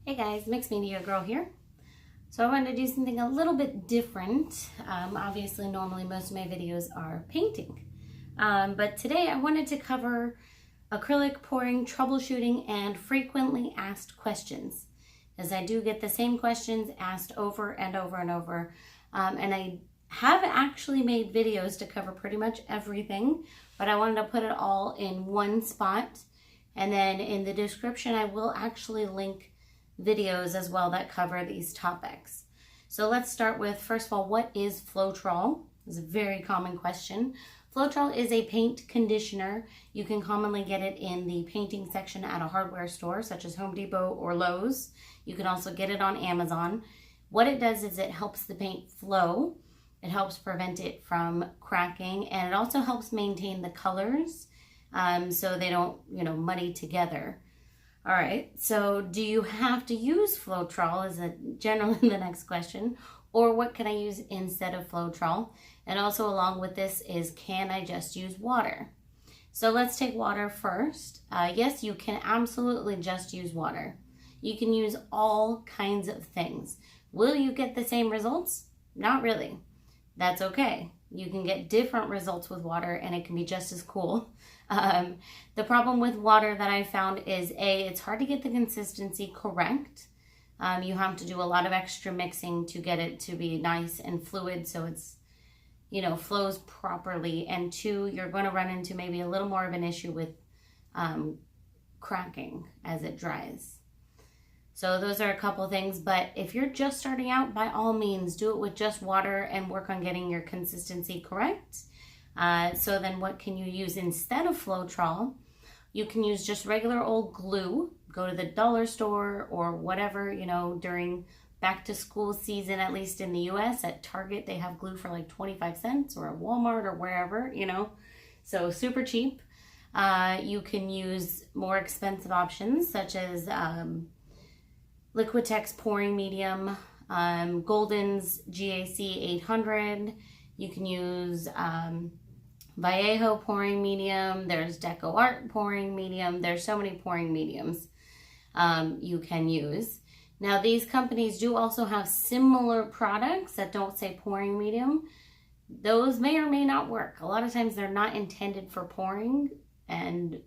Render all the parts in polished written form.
Hey guys, Mixed Media Girl here. So I wanted to do something a little bit different. Obviously, normally most of my videos are painting. But today I wanted to cover acrylic pouring, troubleshooting, and frequently asked questions. As I do get the same questions asked over and over and over. And I have actually made videos to cover pretty much everything, but I wanted to put it all in one spot. And then in the description, I will actually link videos as well that cover these topics. So let's start with, first of all, what is Floetrol? It's a very common question. Floetrol is a paint conditioner. You can commonly get it in the painting section at a hardware store such as Home Depot or Lowe's. You can also get it on Amazon. What it does is it helps the paint flow. It helps prevent it from cracking, and it also helps maintain the colors so they don't, muddy together. All right, so do you have to use Floetrol is generally the next question, or what can I use instead of Floetrol? And also along with this is, can I just use water? So let's take water first. Yes, you can absolutely just use water. You can use all kinds of things. Will you get the same results? Not really. That's okay. You can get different results with water and it can be just as cool. The problem with water that I found is it's hard to get the consistency correct. You have to do a lot of extra mixing to get it to be nice and fluid so it's, flows properly. And two, you're going to run into maybe a little more of an issue with cracking as it dries. So those are a couple things, but if you're just starting out, by all means, do it with just water and work on getting your consistency correct. So then what can you use instead of Floetrol? You can use just regular old glue. Go to the dollar store or whatever, during back to school season, at least in the US, at Target, they have glue for like 25 cents or at Walmart or wherever, so super cheap. You can use more expensive options such as Liquitex pouring medium, Golden's GAC 800. You can use Vallejo pouring medium. There's Deco Art pouring medium. There's so many pouring mediums you can use. Now these companies do also have similar products that don't say pouring medium. Those may or may not work. A lot of times they're not intended for pouring and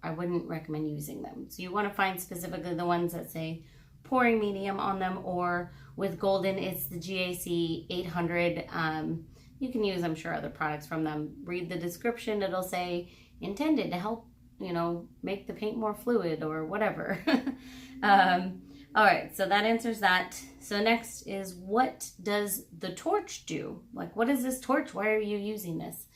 I wouldn't recommend using them. So you want to find specifically the ones that say pouring medium on them, or with Golden it's the GAC 800. You can use, I'm sure, other products from them. Read the description, it'll say intended to help make the paint more fluid or whatever. All right, so that answers that. So next is, what does the torch do? Like, what is this torch? Why are you using this?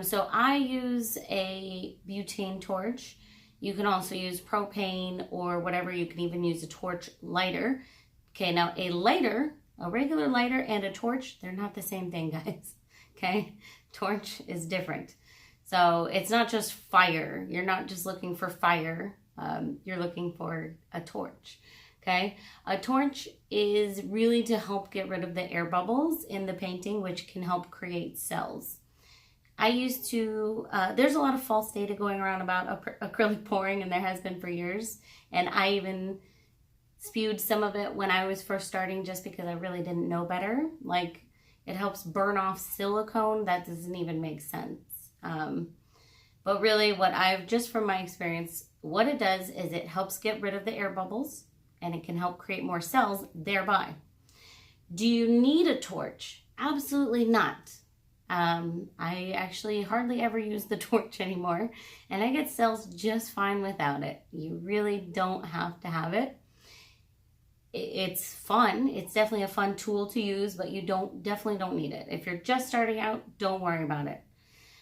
So I use a butane torch. You can also use propane or whatever. You can even use a torch lighter. Okay, now a lighter, a regular lighter and a torch, they're not the same thing, guys. Okay, torch is different. So it's not just fire. You're not just looking for fire. You're looking for a torch. Okay, a torch is really to help get rid of the air bubbles in the painting, which can help create cells. I used to, there's a lot of false data going around about acrylic pouring, and there has been for years. And I even spewed some of it when I was first starting just because I really didn't know better. Like, it helps burn off silicone. That doesn't even make sense. But really just from my experience, what it does is it helps get rid of the air bubbles and it can help create more cells thereby. Do you need a torch? Absolutely not. I actually hardly ever use the torch anymore, and I get cells just fine without it. You really don't have to have it. It's fun. It's definitely a fun tool to use, but you definitely don't need it. If you're just starting out, don't worry about it.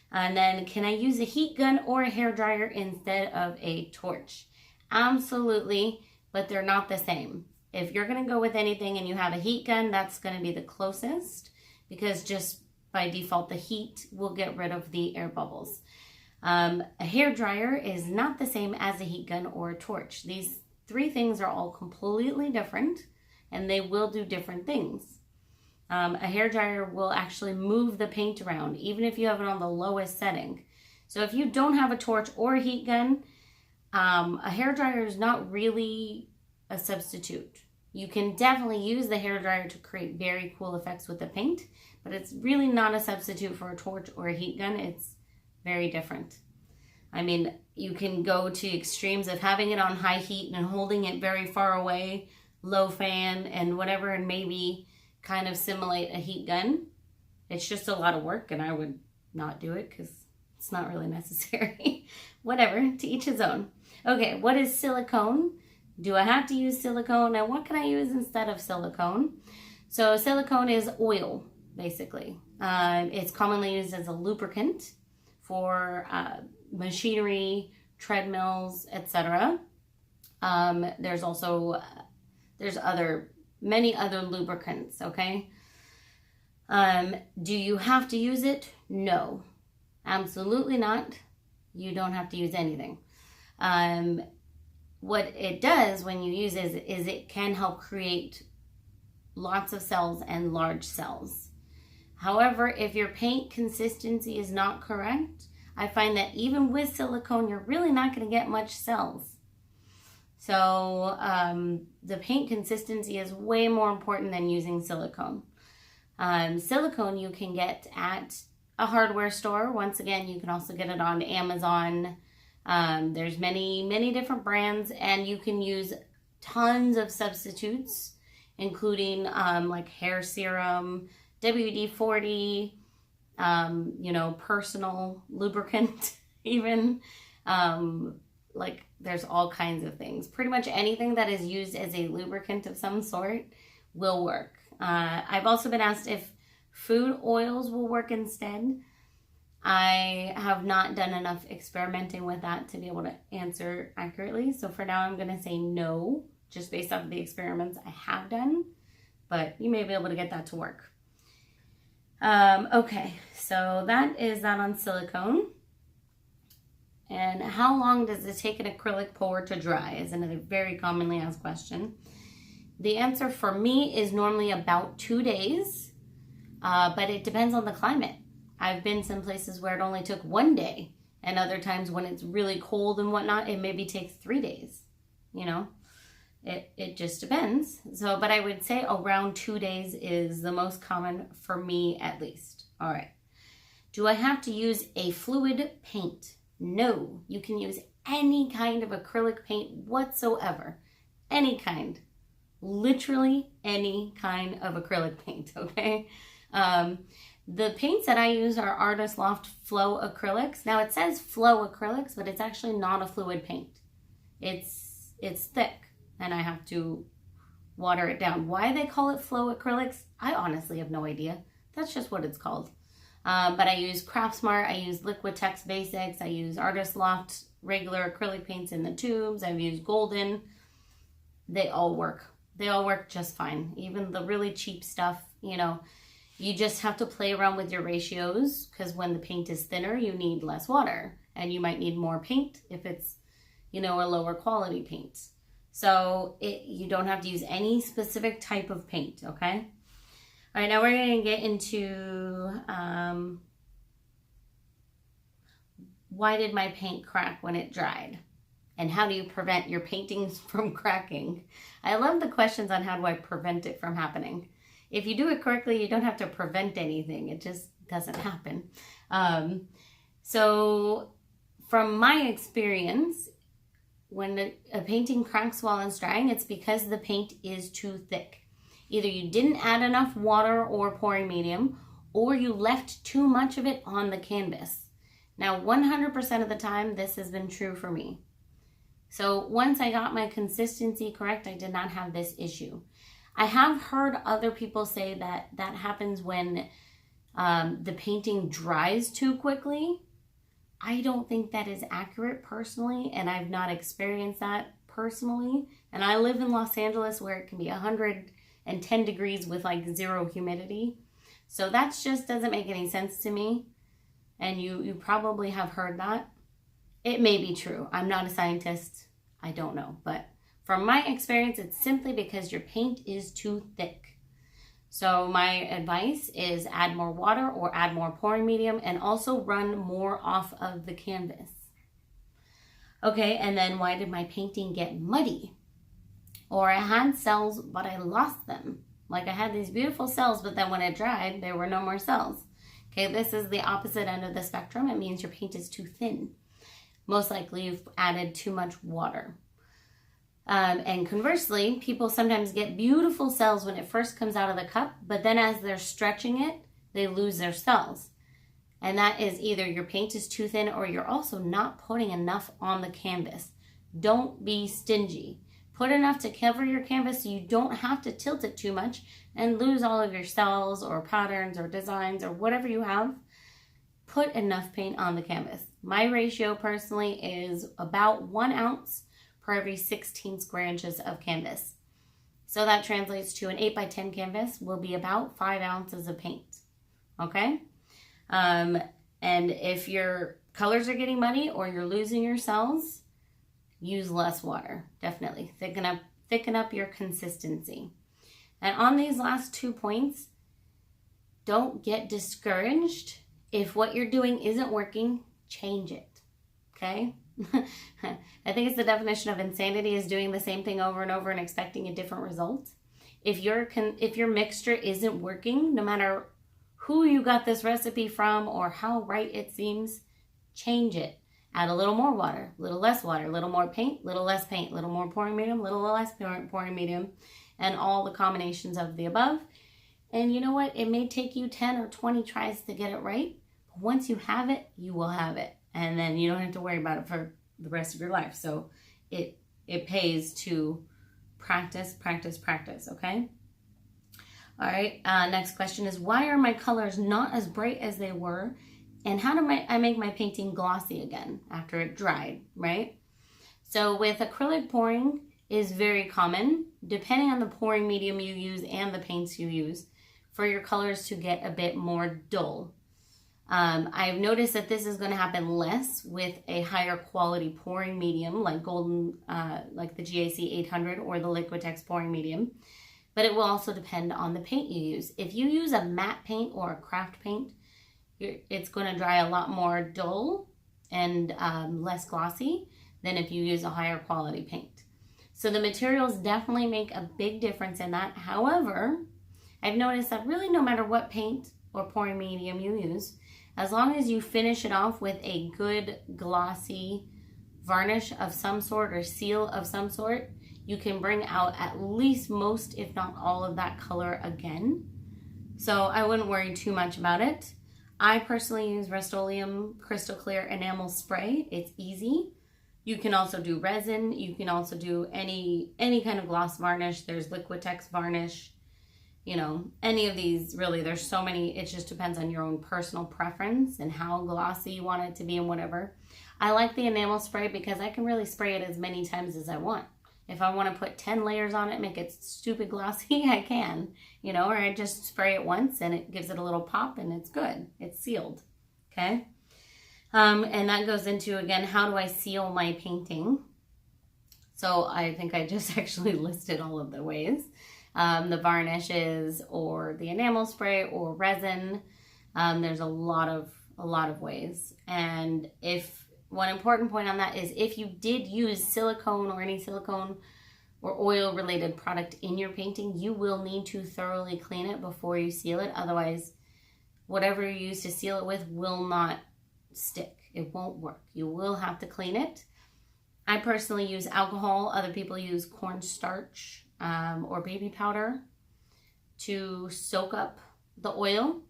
And then, can I use a heat gun or a hairdryer instead of a torch? Absolutely, but they're not the same. If you're going to go with anything and you have a heat gun, that's going to be the closest, because just by default, the heat will get rid of the air bubbles. A hairdryer is not the same as a heat gun or a torch. These three things are all completely different, and they will do different things. A hairdryer will actually move the paint around, even if you have it on the lowest setting. So if you don't have a torch or a heat gun, a hairdryer is not really a substitute. You can definitely use the hairdryer to create very cool effects with the paint, but it's really not a substitute for a torch or a heat gun. It's very different. I mean, you can go to extremes of having it on high heat and holding it very far away, low fan and whatever, and maybe kind of simulate a heat gun. It's just a lot of work, and I would not do it because it's not really necessary. Whatever, to each his own. Okay, what is silicone? Do I have to use silicone? And what can I use instead of silicone? So silicone is oil, basically. It's commonly used as a lubricant for machinery, treadmills, etc. There's also many other lubricants, okay? Do you have to use it? No, absolutely not. You don't have to use anything. What it does when you use it is it can help create lots of cells and large cells. However, if your paint consistency is not correct, I find that even with silicone, you're really not going to get much cells. So the paint consistency is way more important than using silicone. Silicone you can get at a hardware store. Once again, you can also get it on Amazon. There's many different brands, and you can use tons of substitutes, including like hair serum, WD-40, personal lubricant even. Like there's all kinds of things. Pretty much anything that is used as a lubricant of some sort will work. I've also been asked if food oils will work instead. I have not done enough experimenting with that to be able to answer accurately. So for now, I'm going to say no, just based off of the experiments I have done. But you may be able to get that to work. Okay, so that is that on silicone. And how long does it take an acrylic pour to dry is another very commonly asked question. The answer for me is normally about 2 days, but it depends on the climate. I've been some places where it only took 1 day, and other times when it's really cold and whatnot, it maybe takes 3 days. It just depends. So, but I would say around 2 days is the most common for me, at least. All right. Do I have to use a fluid paint? No, you can use any kind of acrylic paint whatsoever. Any kind. Literally any kind of acrylic paint, okay? The paints that I use are Artist Loft Flow Acrylics. Now it says Flow Acrylics, but it's actually not a fluid paint. It's thick, and I have to water it down. Why they call it Flow Acrylics, I honestly have no idea. That's just what it's called. But I use Craftsmart, I use Liquitex Basics, I use Artist Loft regular acrylic paints in the tubes, I've used Golden. They all work. They all work just fine. Even the really cheap stuff, you just have to play around with your ratios, because when the paint is thinner, you need less water, and you might need more paint if it's, a lower quality paint. So you don't have to use any specific type of paint, okay? All right, now we're going to get into why did my paint crack when it dried? And how do you prevent your paintings from cracking? I love the questions on how do I prevent it from happening. If you do it correctly, you don't have to prevent anything. It just doesn't happen. So from my experience, when a painting cracks while it's drying, it's because the paint is too thick. Either you didn't add enough water or pouring medium, or you left too much of it on the canvas. Now, 100% of the time, this has been true for me. So once I got my consistency correct, I did not have this issue. I have heard other people say that that happens when the painting dries too quickly. I don't think that is accurate personally, and I've not experienced that personally. And I live in Los Angeles where it can be 110 degrees with like zero humidity. So that just doesn't make any sense to me. And you probably have heard that. It may be true. I'm not a scientist. I don't know. But from my experience, it's simply because your paint is too thick. So my advice is add more water or add more pouring medium, and also run more off of the canvas. Okay, and then why did my painting get muddy? Or I had cells, but I lost them. Like I had these beautiful cells, but then when it dried, there were no more cells. Okay, this is the opposite end of the spectrum. It means your paint is too thin. Most likely you've added too much water. And conversely, people sometimes get beautiful cells when it first comes out of the cup, but then as they're stretching it, they lose their cells. And that is either your paint is too thin or you're also not putting enough on the canvas. Don't be stingy. Put enough to cover your canvas so you don't have to tilt it too much and lose all of your cells or patterns or designs or whatever you have. Put enough paint on the canvas. My ratio personally is about 1 ounce per every 16 square inches of canvas. So that translates to an 8 by 10 canvas will be about 5 ounces of paint. Okay? And if your colors are getting muddy or you're losing your cells, use less water. Definitely. Thicken up your consistency. And on these last 2 points, don't get discouraged. If what you're doing isn't working, change it. Okay? I think it's the definition of insanity is doing the same thing over and over and expecting a different result. If your mixture isn't working, no matter who you got this recipe from or how right it seems, change it. Add a little more water, a little less water, a little more paint, a little less paint, a little more pouring medium, a little less pouring medium, and all the combinations of the above. And you know what? It may take you 10 or 20 tries to get it right, but once you have it, you will have it. And then you don't have to worry about it for the rest of your life. So it pays to practice, practice, practice, okay? All right, next question is, why are my colors not as bright as they were? And how do I make my painting glossy again after it dried, right? So with acrylic pouring is very common, depending on the pouring medium you use and the paints you use, for your colors to get a bit more dull. I've noticed that this is going to happen less with a higher quality pouring medium like like the GAC 800 or the Liquitex pouring medium. But it will also depend on the paint you use. If you use a matte paint or a craft paint, it's going to dry a lot more dull and less glossy than if you use a higher quality paint. So the materials definitely make a big difference in that. However, I've noticed that really no matter what paint or pouring medium you use, as long as you finish it off with a good glossy varnish of some sort or seal of some sort, you can bring out at least most, if not all of that color again. So I wouldn't worry too much about it. I personally use Rust-Oleum Crystal Clear Enamel Spray. It's easy. You can also do resin. You can also do any kind of gloss varnish. There's Liquitex varnish. You know, any of these, really, there's so many. It just depends on your own personal preference and how glossy you want it to be and whatever. I like the enamel spray because I can really spray it as many times as I want. If I want to put 10 layers on it, make it stupid glossy, I can, you know, or I just spray it once and it gives it a little pop and it's good. It's sealed, okay? And that goes into, again, how do I seal my painting? So I think I just actually listed all of the ways. The varnishes or the enamel spray or resin. There's a lot of ways. And one important point on that is if you did use silicone or any silicone or oil related product in your painting, you will need to thoroughly clean it before you seal it. Otherwise, whatever you use to seal it with will not stick. It won't work. You will have to clean it. I personally use alcohol. Other people use cornstarch or baby powder to soak up the oil.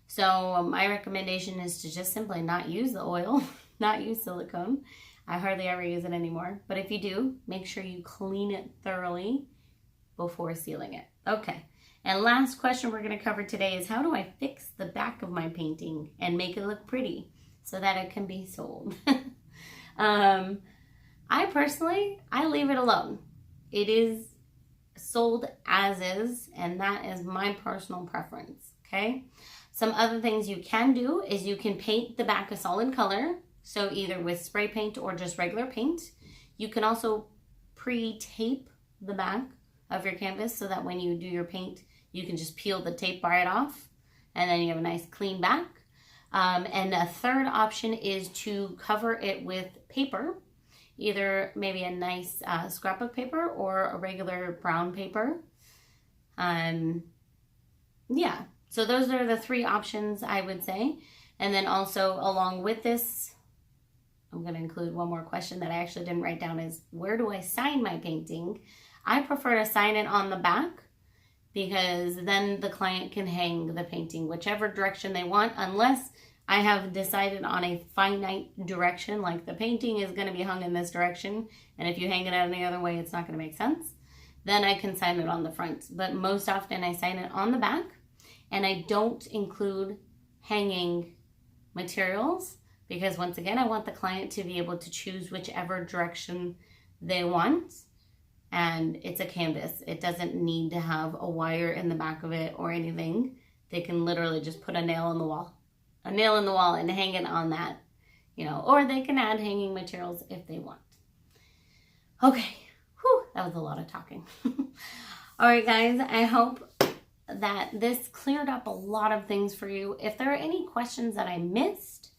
So my recommendation is to just simply not use the oil. Not use silicone. I hardly ever use it anymore. But if you do, make sure you clean it thoroughly before sealing it. Okay. And last question we're going to cover today is, how do I fix the back of my painting and make it look pretty so that it can be sold? I personally leave it alone. It is sold as is, and that is my personal preference. Okay. Some other things you can do is you can paint the back a solid color. So either with spray paint or just regular paint. You can also pre-tape the back of your canvas so that when you do your paint, you can just peel the tape right off and then you have a nice clean back. And a third option is to cover it with paper either maybe a nice scrapbook paper or a regular brown paper. Yeah, so those are the 3 options I would say. And then also along with this, I'm going to include one more question that I actually didn't write down is, where do I sign my painting? I prefer to sign it on the back because then the client can hang the painting whichever direction they want, unless I have decided on a finite direction, like the painting is going to be hung in this direction, and if you hang it any other way, it's not going to make sense. Then I can sign it on the front. But most often I sign it on the back, and I don't include hanging materials because, once again, I want the client to be able to choose whichever direction they want. And it's a canvas. It doesn't need to have a wire in the back of it or anything. They can literally just put a nail in the wall. A nail in the wall and hang it on that, you know, or they can add hanging materials if they want. Okay, whew, that was a lot of talking. All right, guys, I hope that this cleared up a lot of things for you. If there are any questions that I missed,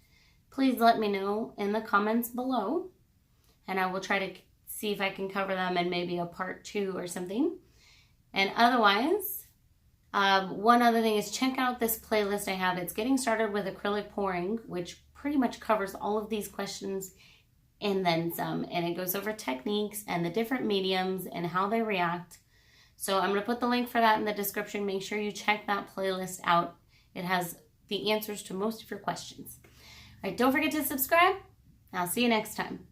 please let me know in the comments below, and I will try to see if I can cover them in maybe a part 2 or something. And otherwise, one other thing is check out this playlist I have. It's Getting Started with Acrylic Pouring, which pretty much covers all of these questions and then some. And it goes over techniques and the different mediums and how they react. So I'm going to put the link for that in the description. Make sure you check that playlist out. It has the answers to most of your questions. All right, don't forget to subscribe. I'll see you next time.